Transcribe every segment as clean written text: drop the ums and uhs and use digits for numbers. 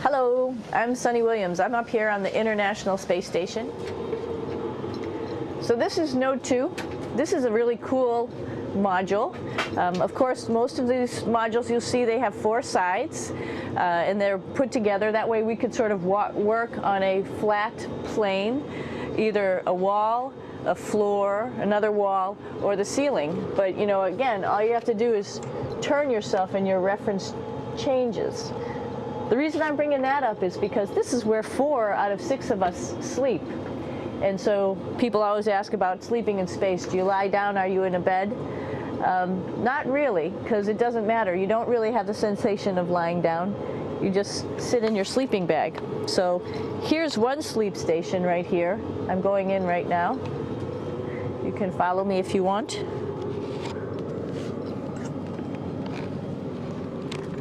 Hello, I'm Sunny Williams. I'm up here on the International Space Station. So this is Node 2. This is a really cool module. Of course, most of these modules you'll see they have 4 sides and they're put together. That way we could sort of work on a flat plane, either a wall, a floor, another wall, or the ceiling. But you know, again, all you have to do is turn yourself and your reference changes. The reason I'm bringing that up is because this is where 4 out of 6 of us sleep. And so people always ask about sleeping in space. Do you lie down? Are you in a bed? Not really, because it doesn't matter. You don't really have the sensation of lying down. You just sit in your sleeping bag. So here's one sleep station right here. I'm going in right now. You can follow me if you want.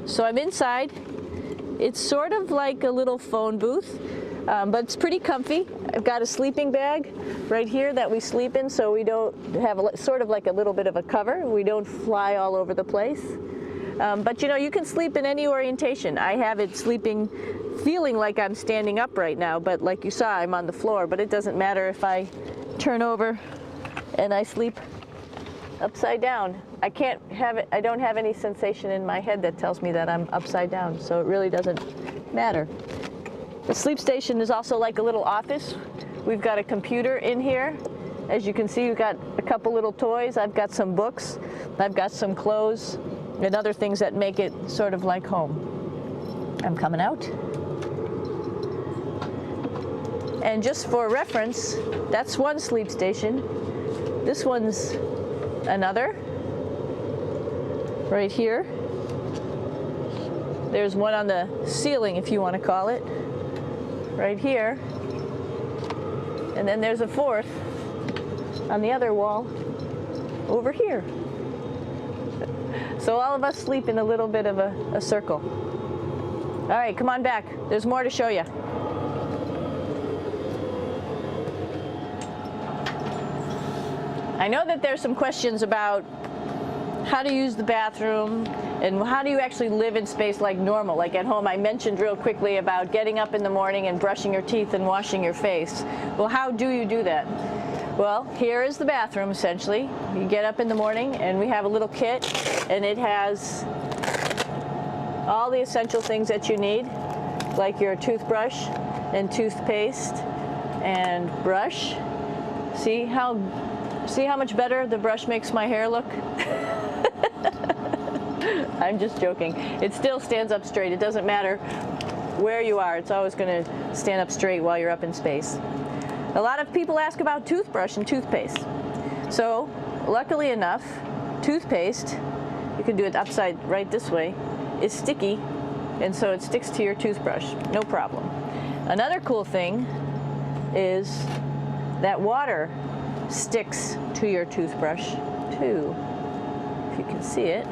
So I'm inside. It's sort of like a little phone booth, but it's pretty comfy. I've got a sleeping bag right here that we sleep in, so we don't have sort of like a little bit of a cover. We don't fly all over the place. But you know, you can sleep in any orientation. I have it sleeping, feeling like I'm standing up right now, but like you saw, I'm on the floor. But it doesn't matter if I turn over and I sleep upside down. I can't have it, I don't have any sensation in my head that tells me that I'm upside down, so it really doesn't matter. The sleep station is also like a little office. We've got a computer in here. As you can see, we've got a couple little toys. I've got some books. I've got some clothes and other things that make it sort of like home. I'm coming out. And just for reference, that's one sleep station. This one's another. Right here. There's one on the ceiling, if you want to call it. Right here. And then there's a 4th on the other wall over here. So all of us sleep in a little bit of a circle. All right, come on back. There's more to show you. I know that there's some questions about how to use the bathroom and how do you actually live in space like normal, like at home. I mentioned real quickly about getting up in the morning and brushing your teeth and washing your face. Well, how do you do that? Well, here is the bathroom essentially. You get up in the morning and we have a little kit and it has all the essential things that you need, like your toothbrush and toothpaste and brush. See how much better the brush makes my hair look? I'm just joking. It still stands up straight. It doesn't matter where you are. It's always going to stand up straight while you're up in space. A lot of people ask about toothbrush and toothpaste. So, luckily enough, toothpaste, you can do it upside right this way, is sticky, and so it sticks to your toothbrush. No problem. Another cool thing is that water sticks to your toothbrush too. If you can see it,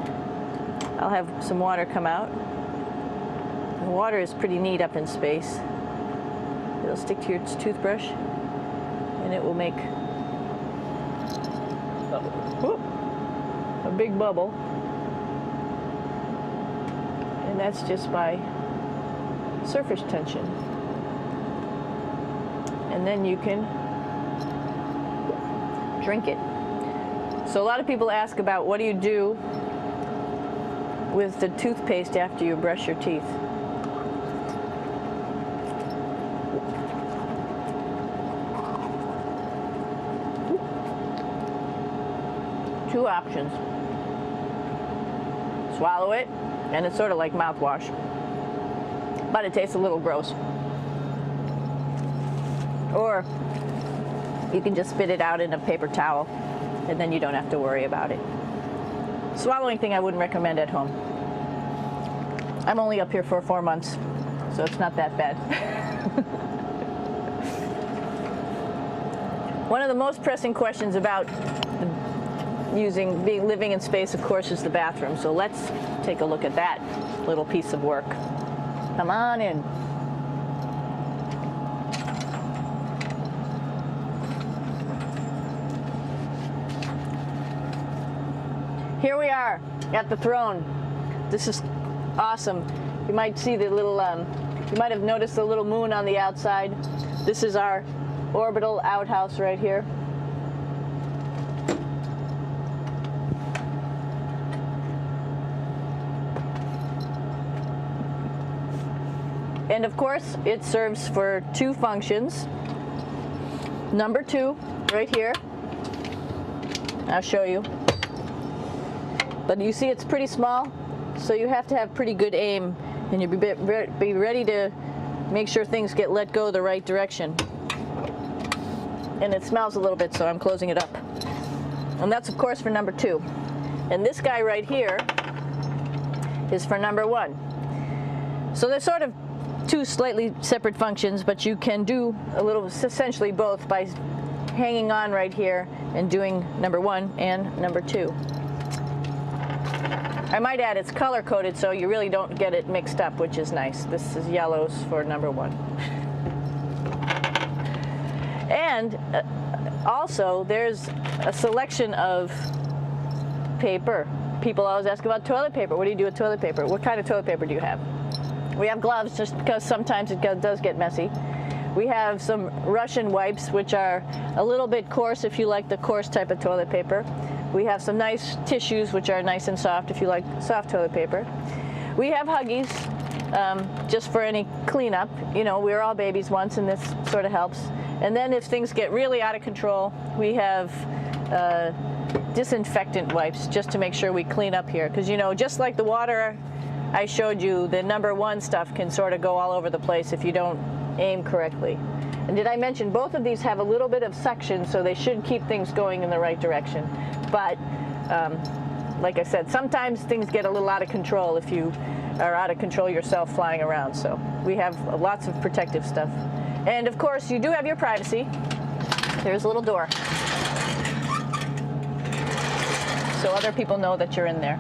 I'll have some water come out. The water is pretty neat up in space. It'll stick to your toothbrush and it will make a big bubble, and that's just by surface tension. And then you can drink it. So a lot of people ask about what do you do with the toothpaste after you brush your teeth. Two options. Swallow it, and it's sort of like mouthwash, but it tastes a little gross. Or you can just spit it out in a paper towel, and then you don't have to worry about it. Swallowing thing I wouldn't recommend at home. I'm only up here for 4 months, so it's not that bad. One of the most pressing questions about living in space, of course, is the bathroom. So let's take a look at that little piece of work. Come on in. Here we are at the throne. This is awesome. You might see the little You might have noticed the little moon on the outside. This is our orbital outhouse right here. And of course, it serves for two functions. Number two, right here. I'll show you. But you see it's pretty small, so you have to have pretty good aim, and you'll be ready to make sure things get let go the right direction. And it smells a little bit, so I'm closing it up. And that's of course for number two. And this guy right here is for number one. So they're sort of two slightly separate functions, but you can do a little, essentially both, by hanging on right here and doing number one and number two. I might add it's color coded, so you really don't get it mixed up, which is nice. This is yellows for number one. And also there's a selection of paper. People always ask about toilet paper. What do you do with toilet paper? What kind of toilet paper do you have? We have gloves, just because sometimes it does get messy. We have some Russian wipes, which are a little bit coarse if you like the coarse type of toilet paper. We have some nice tissues, which are nice and soft if you like soft toilet paper. We have Huggies, just for any cleanup. You know, we were all babies once, and this sort of helps. And then if things get really out of control, we have disinfectant wipes, just to make sure we clean up here. Because, you know, just like the water I showed you, the number one stuff can sort of go all over the place if you don't aim correctly. And did I mention both of these have a little bit of suction, so they should keep things going in the right direction. But like I said, sometimes things get a little out of control if you are out of control yourself flying around. So we have lots of protective stuff. And of course, you do have your privacy. There's a little door, so other people know that you're in there.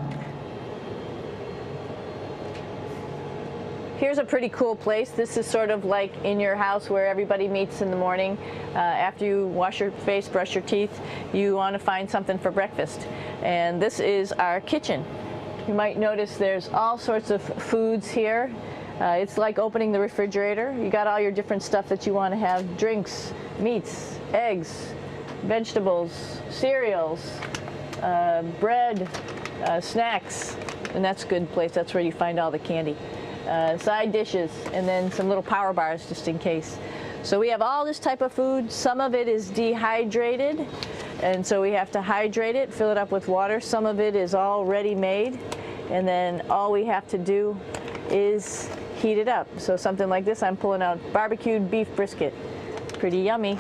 Here's a pretty cool place. This is sort of like in your house where everybody meets in the morning. After you wash your face, brush your teeth, you want to find something for breakfast. And this is our kitchen. You might notice there's all sorts of foods here. It's like opening the refrigerator. You got all your different stuff that you want to have: drinks, meats, eggs, vegetables, cereals, bread, snacks. And that's a good place. That's where you find all the candy. Side dishes, and then some little power bars just in case. So we have all this type of food. Some of it is dehydrated, and so we have to hydrate it, fill it up with water. Some of it is already made, and then all we have to do is heat it up. So something like this, I'm pulling out barbecued beef brisket. Pretty yummy.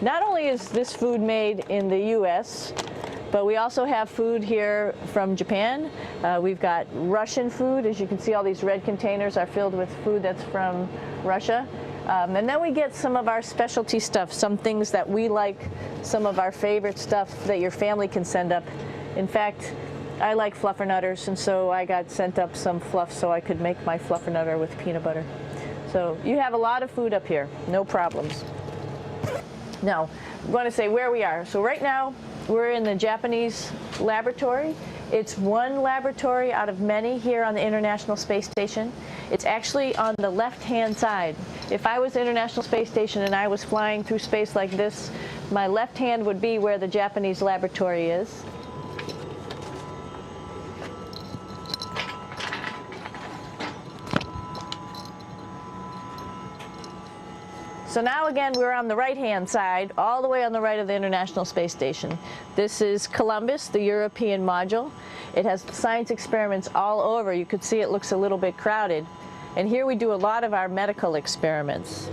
Not only is this food made in the US, but we also have food here from Japan. We've got Russian food. As you can see, all these red containers are filled with food that's from Russia. And then we get some of our specialty stuff, some things that we like, some of our favorite stuff that your family can send up. In fact, I like fluffernutters, and so I got sent up some fluff so I could make my fluffernutter with peanut butter. So you have a lot of food up here, no problems. Now, I'm going to say where we are. So right now, we're in the Japanese laboratory. It's one laboratory out of many here on the International Space Station. It's actually on the left-hand side. If I was the International Space Station and I was flying through space like this, my left hand would be where the Japanese laboratory is. So now again, we're on the right-hand side, all the way on the right of the International Space Station. This is Columbus, the European module. It has science experiments all over. You could see it looks a little bit crowded. And here we do a lot of our medical experiments.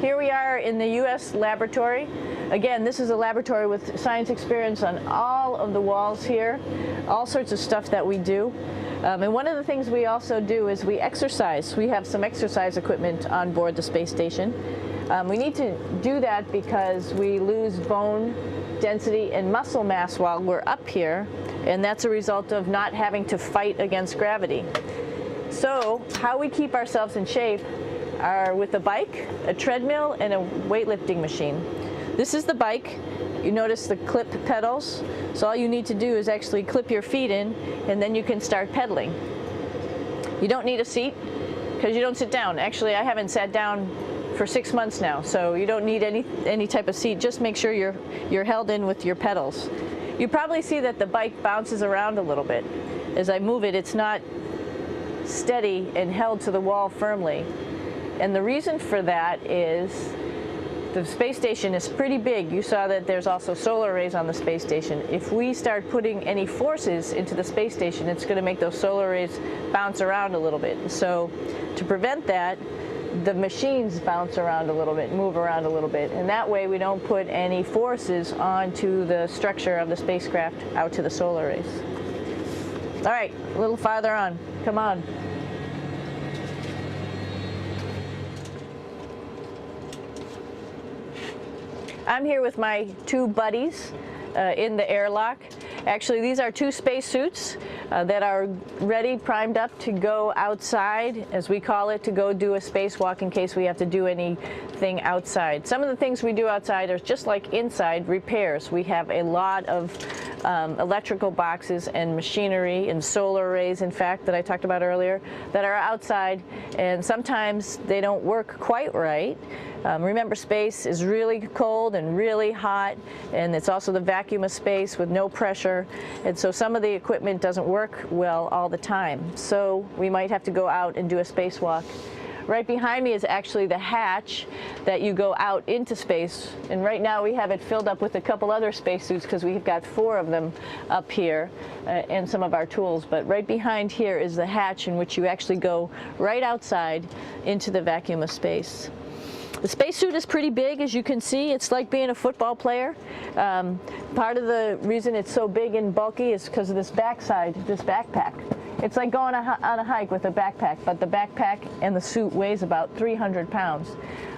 Here we are in the U.S. laboratory. Again, this is a laboratory with science experiments on all of the walls here, all sorts of stuff that we do. And one of the things we also do is we exercise. We have some exercise equipment on board the space station. We need to do that because we lose bone density and muscle mass while we're up here, and that's a result of not having to fight against gravity. So how we keep ourselves in shape are with a bike, a treadmill, and a weightlifting machine. This is the bike. You notice the clip pedals. So all you need to do is actually clip your feet in, and then you can start pedaling. You don't need a seat because you don't sit down. Actually, I haven't sat down for 6 months now, so you don't need any type of seat. Just make sure you're held in with your pedals. You probably see that the bike bounces around a little bit. As I move it, it's not steady and held to the wall firmly. And the reason for that is the space station is pretty big. You saw that there's also solar arrays on the space station. If we start putting any forces into the space station, it's going to make those solar arrays bounce around a little bit. So to prevent that, the machines bounce around a little bit, move around a little bit, and that way we don't put any forces onto the structure of the spacecraft out to the solar arrays. All right, a little farther on. Come on. I'm here with my two buddies in the airlock. Actually, these are two spacesuits that are ready, primed up to go outside, as we call it, to go do a spacewalk in case we have to do anything outside. Some of the things we do outside are just like inside, repairs. We have a lot of electrical boxes and machinery and solar arrays, in fact, that I talked about earlier, that are outside, and sometimes they don't work quite right. Remember, space is really cold and really hot, and it's also the vacuum of space with no pressure, and so some of the equipment doesn't work well all the time. So we might have to go out and do a spacewalk. Right behind me is actually the hatch that you go out into space, and right now we have it filled up with a couple other spacesuits because we've got 4 of them up here and some of our tools. But right behind here is the hatch in which you actually go right outside into the vacuum of space. The spacesuit is pretty big, as you can see. It's like being a football player. Part of the reason it's so big and bulky is because of this backside, this backpack. It's like going on a hike with a backpack, but the backpack and the suit weighs about 300 pounds.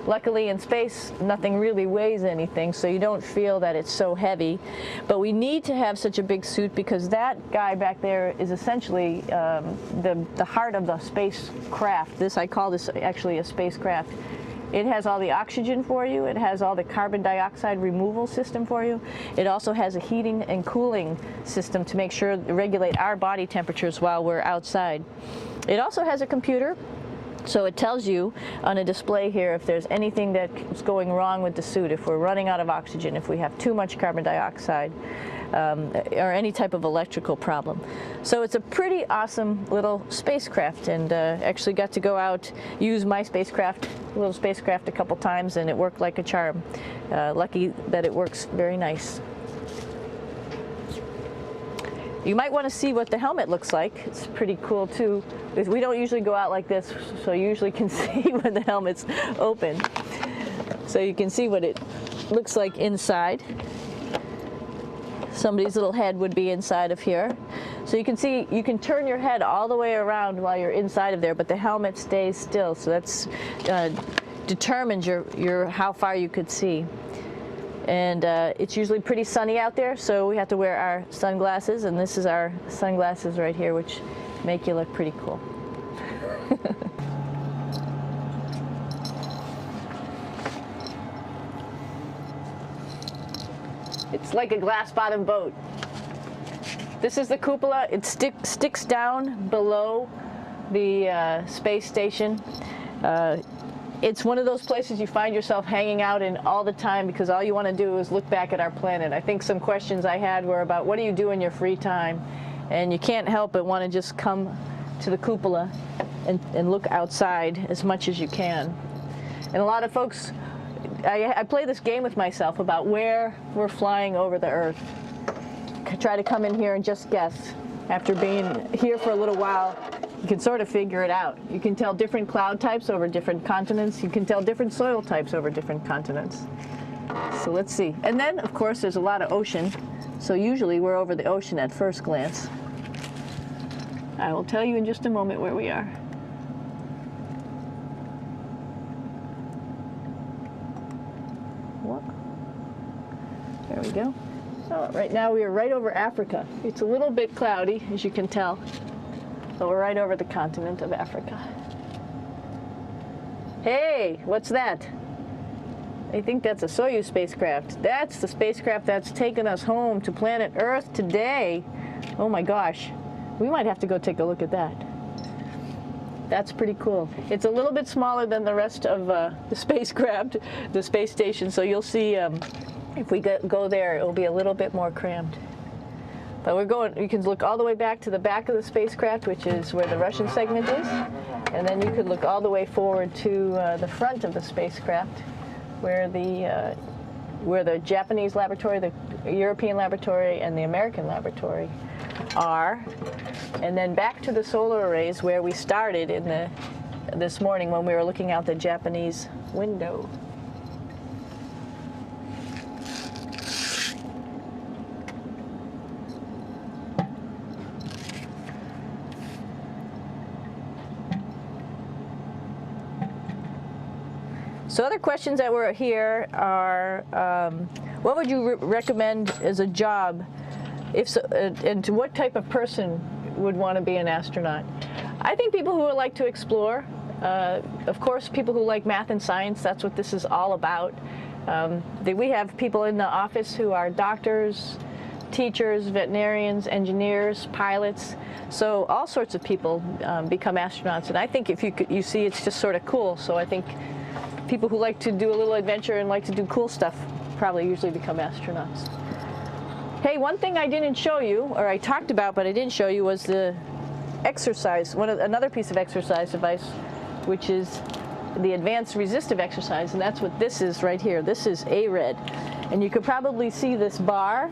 Luckily in space, nothing really weighs anything, so you don't feel that it's so heavy. But we need to have such a big suit because that guy back there is essentially the heart of the spacecraft. I call this actually a spacecraft. It has all the oxygen for you. It has all the carbon dioxide removal system for you. It also has a heating and cooling system to make sure to regulate our body temperatures while we're outside. It also has a computer, so it tells you on a display here if there's anything that's going wrong with the suit, if we're running out of oxygen, if we have too much carbon dioxide, or any type of electrical problem. So it's a pretty awesome little spacecraft, and actually got to go out, use my little spacecraft a couple times, and it worked like a charm. Lucky that it works very nice. You might want to see what the helmet looks like. It's pretty cool too. We don't usually go out like this, so you usually can see when the helmet's open. So you can see what it looks like inside. Somebody's little head would be inside of here. So you can see, you can turn your head all the way around while you're inside of there, but the helmet stays still. So that's determines how far you could see. And it's usually pretty sunny out there, so we have to wear our sunglasses, and this is our sunglasses right here, which make you look pretty cool. It's like a glass-bottom boat. This is the cupola. It sticks down below the space station. It's one of those places you find yourself hanging out in all the time because all you want to do is look back at our planet. I think some questions I had were about what do you do in your free time? And you can't help but want to just come to the cupola and look outside as much as you can. And a lot of folks, I play this game with myself about where we're flying over the Earth. Try to come in here and just guess. After being here for a little while, you can sort of figure it out. You can tell different cloud types over different continents. You can tell different soil types over different continents. So let's see. And then, of course, there's a lot of ocean. So usually we're over the ocean at first glance. I will tell you in just a moment where we are. There we go. Oh, right now we are right over Africa. It's a little bit cloudy, as you can tell, but we're right over the continent of Africa. Hey, what's that? I think that's a Soyuz spacecraft. That's the spacecraft that's taken us home to planet Earth today. Oh my gosh. We might have to go take a look at that. That's pretty cool. It's a little bit smaller than the rest of the spacecraft, the space station, so you'll see if we go there, it'll be a little bit more crammed. But we're going, you can look all the way back to the back of the spacecraft, which is where the Russian segment is, and then you could look all the way forward to the front of the spacecraft, where the Japanese laboratory, the European laboratory, and the American laboratory are, and then back to the solar arrays where we started this morning when we were looking out the Japanese window. So other questions that were here are, what would you recommend as a job, if so, and to what type of person would want to be an astronaut? I think people who would like to explore, of course people who like math and science, that's what this is all about. We have people in the office who are doctors, teachers, veterinarians, engineers, pilots, so all sorts of people become astronauts, and I think if you see it's just sort of cool, so I think people who like to do a little adventure and like to do cool stuff probably usually become astronauts. Hey, one thing I didn't show you, or I talked about but I didn't show you, was the exercise, another piece of exercise device, which is the advanced resistive exercise, and that's what this is right here. This is ARED, and you could probably see this bar.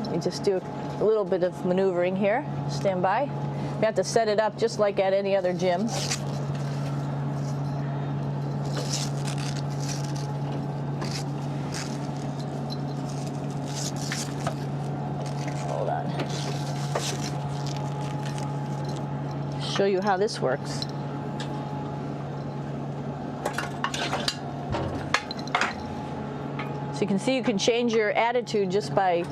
Let me just do a little bit of maneuvering here. Stand by. You have to set it up just like at any other gym. Hold on. Show you how this works. So you can see you can change your attitude just by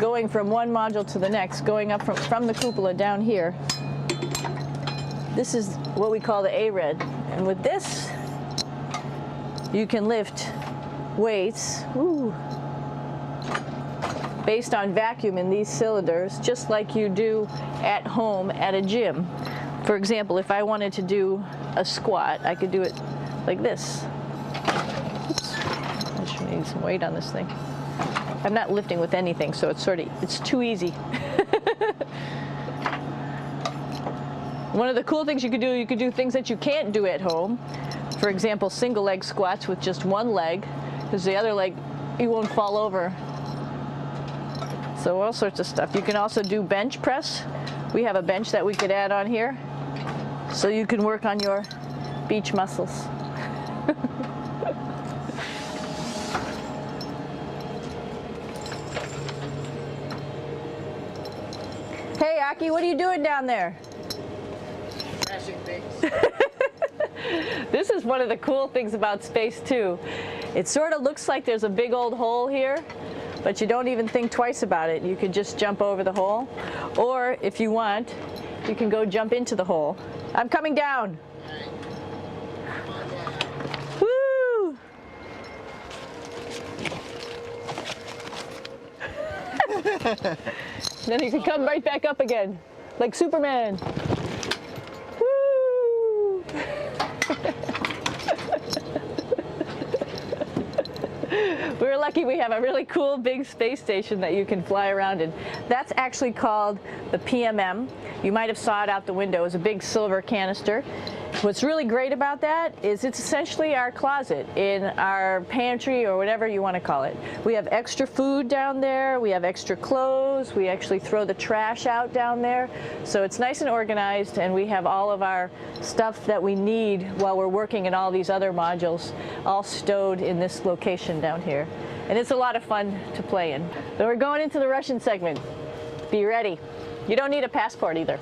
going from one module to the next, going up from the cupola down here. This is what we call the ARED. And with this, you can lift weights based on vacuum in these cylinders, just like you do at home at a gym. For example, if I wanted to do a squat, I could do it like this. Oops. I just need some weight on this thing. I'm not lifting with anything, so it's too easy. One of the cool things you could do things that you can't do at home. For example, single leg squats with just one leg, because the other leg, you won't fall over. So all sorts of stuff. You can also do bench press. We have a bench that we could add on here, so you can work on your beach muscles. Hey, Aki, what are you doing down there? Crashing things. This is one of the cool things about space, too. It sort of looks like there's a big old hole here, but you don't even think twice about it. You could just jump over the hole. Or, if you want, you can go jump into the hole. I'm coming down. Woo! Then you can come right back up again, like Superman. Woo! We're lucky we have a really cool big space station that you can fly around in. That's actually called the PMM. You might have saw it out the window. It's a big silver canister. What's really great about that is it's essentially our closet in our pantry, or whatever you want to call it. We have extra food down there, we have extra clothes, we actually throw the trash out down there. So it's nice and organized, and we have all of our stuff that we need while we're working in all these other modules all stowed in this location down here. And it's a lot of fun to play in. So we're going into the Russian segment. Be ready. You don't need a passport either.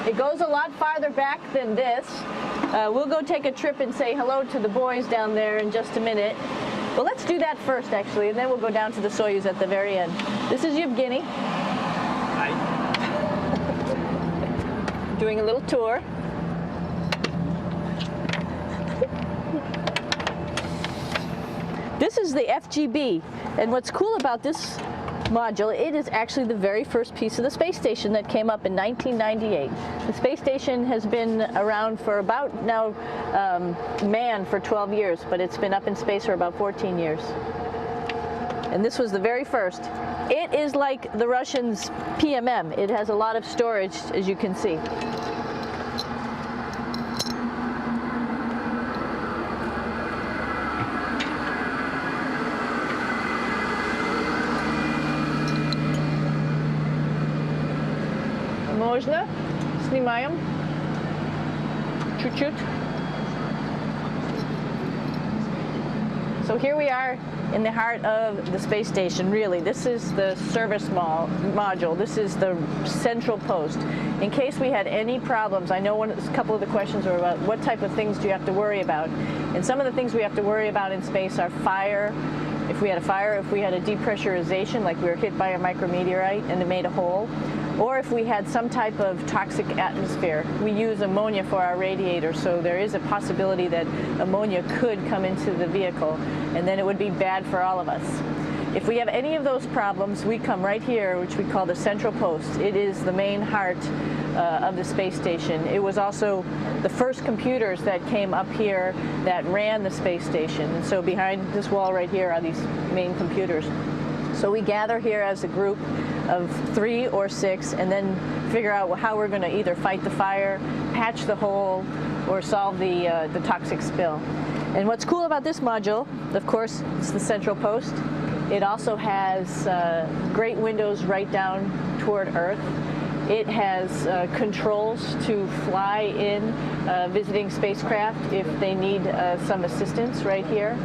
It goes a lot farther back than this. We'll go take a trip and say hello to the boys down there in just a minute. Well, let's do that first, actually, and then we'll go down to the Soyuz at the very end. This is Yevgeny. Hi. Doing a little tour. This is the FGB, and what's cool about this module, it is actually the very first piece of the space station that came up in 1998. The space station has been around for about now manned for 12 years, but it's been up in space for about 14 years. And this was the very first. It is like the Russians' PMM. It has a lot of storage, as you can see. Можно? Снимаем. Чуть-чуть. So here we are in the heart of the space station, really. This is the service module. This is the central post. In case we had any problems, I know a couple of the questions were about what type of things do you have to worry about. And some of the things we have to worry about in space are fire. If we had a fire, if we had a depressurization, like we were hit by a micrometeorite and it made a hole, or if we had some type of toxic atmosphere. We use ammonia for our radiator, so there is a possibility that ammonia could come into the vehicle, and then it would be bad for all of us. If we have any of those problems, we come right here, which we call the central post. It is the main heart of the space station. It was also the first computers that came up here that ran the space station. And so behind this wall right here are these main computers. So we gather here as a group of 3 or 6 and then figure out how we're going to either fight the fire, patch the hole, or solve the toxic spill. And what's cool about this module, of course, it's the central post. It also has great windows right down toward Earth. It has controls to fly in visiting spacecraft if they need some assistance right here.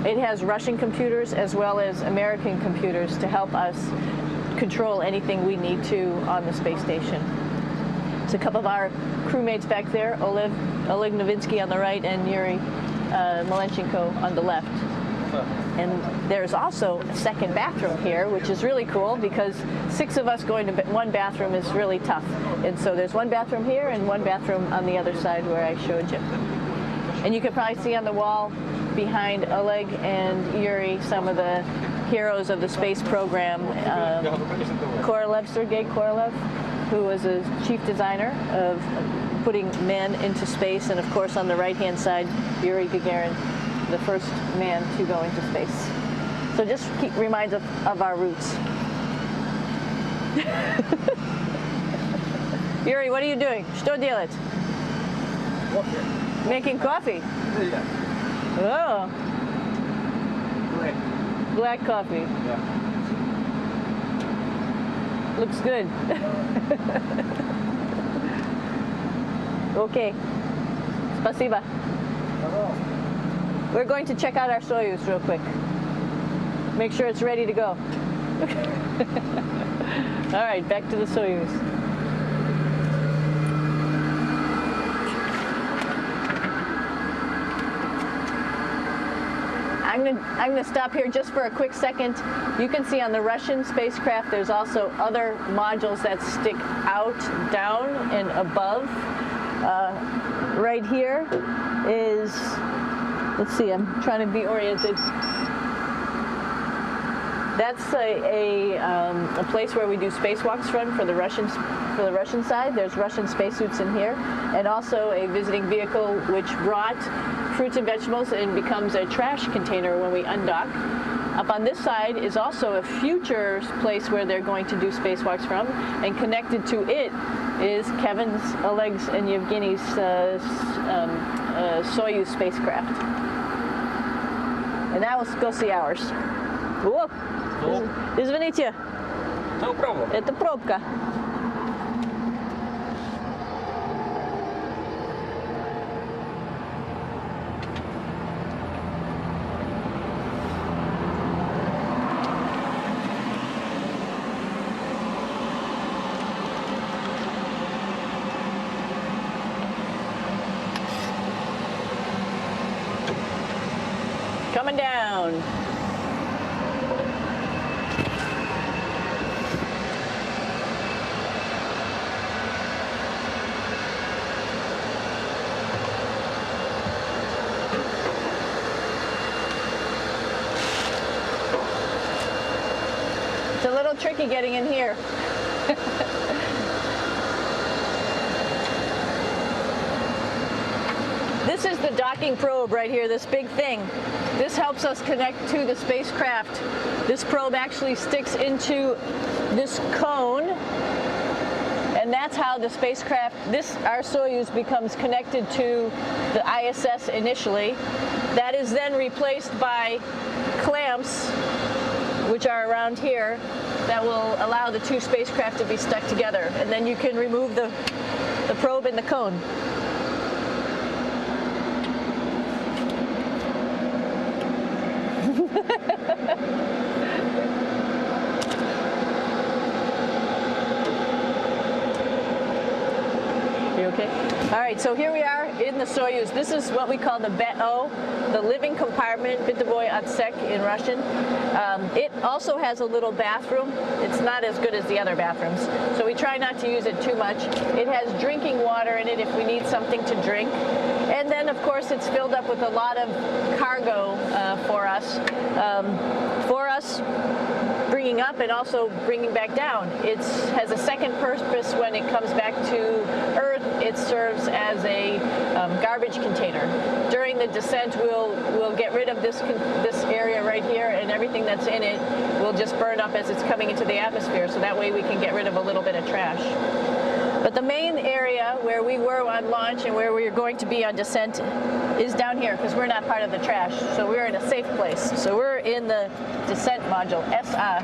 It has Russian computers as well as American computers to help us control anything we need to on the space station. It's a couple of our crewmates back there, Oleg Novinsky on the right and Yuri Malenchenko on the left. And there's also a second bathroom here, which is really cool because 6 of us going to one bathroom is really tough. And so there's one bathroom here and one bathroom on the other side where I showed you. And you can probably see on the wall behind Oleg and Yuri some of the heroes of the space program. Sergei Korolev, who was a chief designer of putting men into space, and of course on the right-hand side, Yuri Gagarin, the first man to go into space. So just reminds us of our roots. Yuri, what are you doing? Что делать? Making coffee. Oh. Black coffee. Yeah. Looks good. Okay. Спасибо. We're going to check out our Soyuz real quick. Make sure it's ready to go. All right, back to the Soyuz. I'm going to stop here just for a quick second. You can see on the Russian spacecraft there's also other modules that stick out, down, and above. Right here is, let's see, I'm trying to be oriented. That's a place where we do spacewalks from for the Russian side. There's Russian spacesuits in here, and also a visiting vehicle which brought fruits and vegetables and becomes a trash container when we undock. Up on this side is also a future place where they're going to do spacewalks from, and connected to it is Kevin's, Oleg's, and Yevgeny's Soyuz spacecraft. And now let's go see ours. Whoa! Извините. No problem. Это пробка. coming down. It's a little tricky getting in here. This is the docking probe right here, this big thing. This helps us connect to the spacecraft. This probe actually sticks into this cone, and that's how the spacecraft, our Soyuz, becomes connected to the ISS initially. That is then replaced by clamps, which are around here, that will allow the two spacecraft to be stuck together. And then you can remove the probe and the cone. You okay? All right, so here we are in the Soyuz. This is what we call the BEO, the living compartment, bytovoy otsek in Russian. It also has a little bathroom. It's not as good as the other bathrooms, so we try not to use it too much. It has drinking water in it if we need something to drink. And then, of course, it's filled up with a lot of cargo for us. Bringing up and also bringing back down. It has a second purpose when it comes back to Earth. It serves as a garbage container. During the descent, we'll get rid of this area right here, and everything that's in it will just burn up as it's coming into the atmosphere, so that way we can get rid of a little bit of trash. But the main area where we were on launch and where we're going to be on descent is down here, because we're not part of the trash. So we're in a safe place. So we're in the descent module, SA.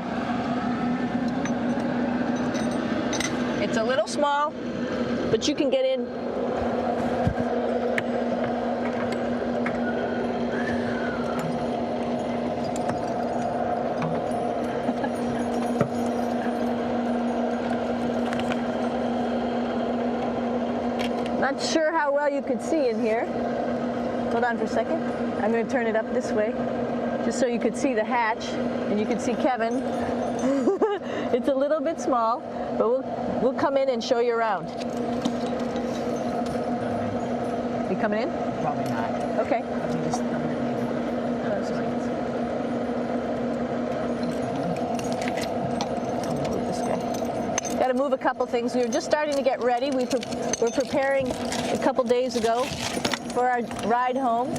It's a little small, but you can get in. Not sure how well you could see in here. Hold on for a second. I'm going to turn it up this way, just so you could see the hatch and you could see Kevin. It's a little bit small, but we'll come in and show you around. You coming in? Probably not. Okay. Got to move a couple things. We were just starting to get ready. We're preparing a couple days ago for our ride home.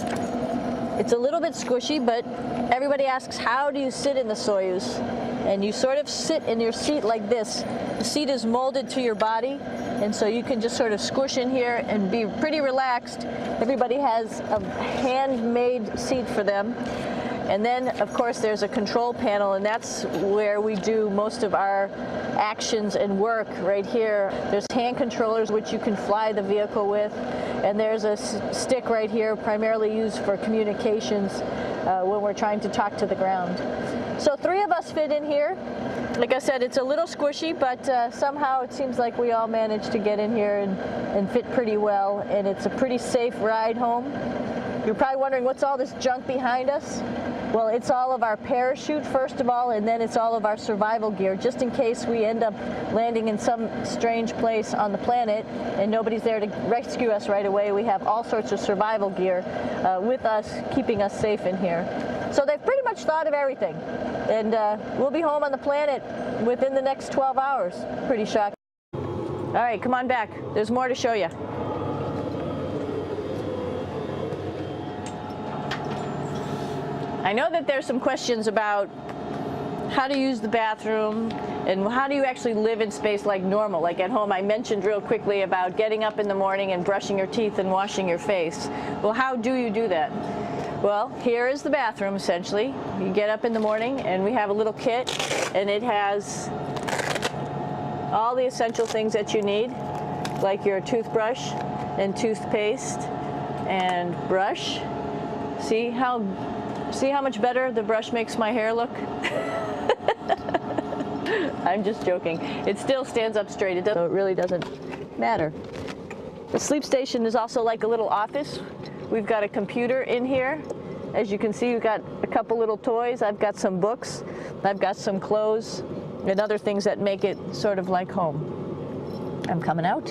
It's a little bit squishy, but everybody asks, how do you sit in the Soyuz? And you sort of sit in your seat like this. The seat is molded to your body, and so you can just sort of squish in here and be pretty relaxed. Everybody has a handmade seat for them. And then, of course, there's a control panel, and that's where we do most of our actions and work right here. There's hand controllers which you can fly the vehicle with, and there's a stick right here primarily used for communications when we're trying to talk to the ground. So 3 of us fit in here. Like I said, it's a little squishy, but somehow it seems like we all managed to get in here and fit pretty well, and it's a pretty safe ride home. You're probably wondering, what's all this junk behind us? Well, it's all of our parachute, first of all, and then it's all of our survival gear, just in case we end up landing in some strange place on the planet and nobody's there to rescue us right away. We have all sorts of survival gear with us, keeping us safe in here. So they've pretty much thought of everything. And we'll be home on the planet within the next 12 hours. Pretty shocking. All right, come on back. There's more to show you. I know that there's some questions about how to use the bathroom and how do you actually live in space like normal, like at home. I mentioned real quickly about getting up in the morning and brushing your teeth and washing your face. Well, how do you do that? Well, here is the bathroom, essentially. You get up in the morning and we have a little kit, and it has all the essential things that you need, like your toothbrush and toothpaste and brush. See how much better the brush makes my hair look? I'm just joking. It still stands up straight, so it really doesn't matter. The sleep station is also like a little office. We've got a computer in here As you can see, you've got a couple little toys. I've got some books. I've got some clothes and other things that make it sort of like home. I'm coming out.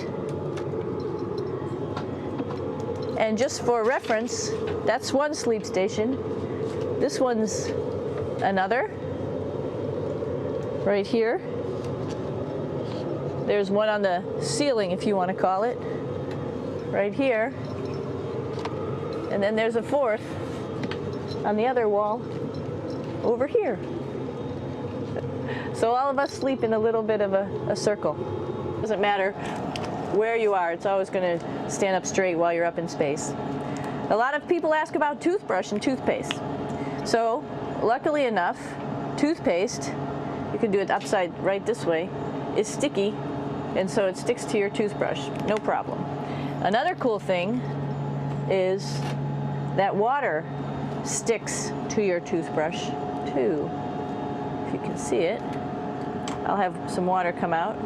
And just for reference, that's one sleep station. This one's another, right here. There's one on the ceiling, if you want to call it, right here. And then there's a fourth on the other wall over here. So all of us sleep in a little bit of a circle. Doesn't matter where you are, it's always going to stand up straight while you're up in space. A lot of people ask about toothbrush and toothpaste. So luckily enough, toothpaste, you can do it upside right this way, is sticky, and so it sticks to your toothbrush, no problem. Another cool thing is that water sticks to your toothbrush too. If you can see it, I'll have some water come out.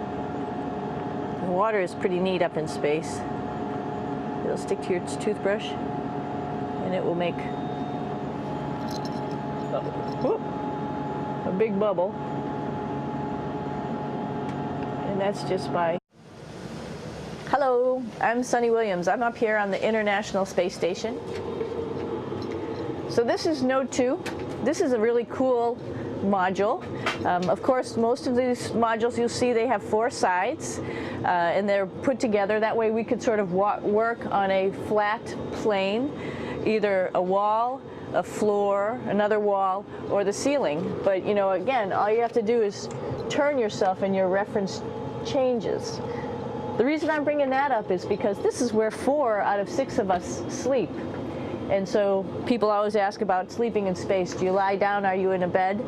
The water is pretty neat up in space. It'll stick to your toothbrush and it will make a big bubble. And that's just by... Hello, I'm Sunny Williams. I'm up here on the International Space Station. So this is Node 2. This is a really cool module. Of course, most of these modules you'll see they have 4 sides and they're put together. That way we could sort of work on a flat plane, either a wall, a floor, another wall, or the ceiling. But you know, again, all you have to do is turn yourself and your reference changes. The reason I'm bringing that up is because this is where 4 out of 6 of us sleep. And so people always ask about sleeping in space. Do you lie down? Are you in a bed?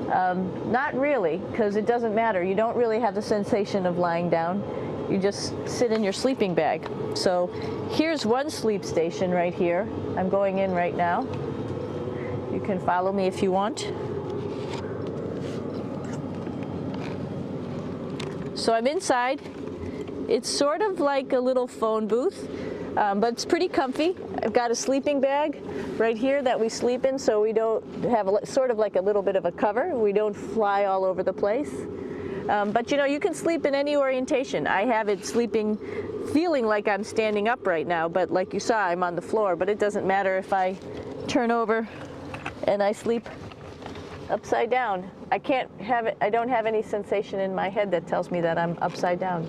Not really, because it doesn't matter. You don't really have the sensation of lying down. You just sit in your sleeping bag. So here's one sleep station right here. I'm going in right now. You can follow me if you want. So I'm inside. It's sort of like a little phone booth, but it's pretty comfy. I've got a sleeping bag right here that we sleep in, so we don't have sort of like a little bit of a cover. We don't fly all over the place. But you know, you can sleep in any orientation. I have it sleeping, feeling like I'm standing up right now, but like you saw, I'm on the floor. But it doesn't matter if I turn over and I sleep upside down. I don't have any sensation in my head that tells me that I'm upside down.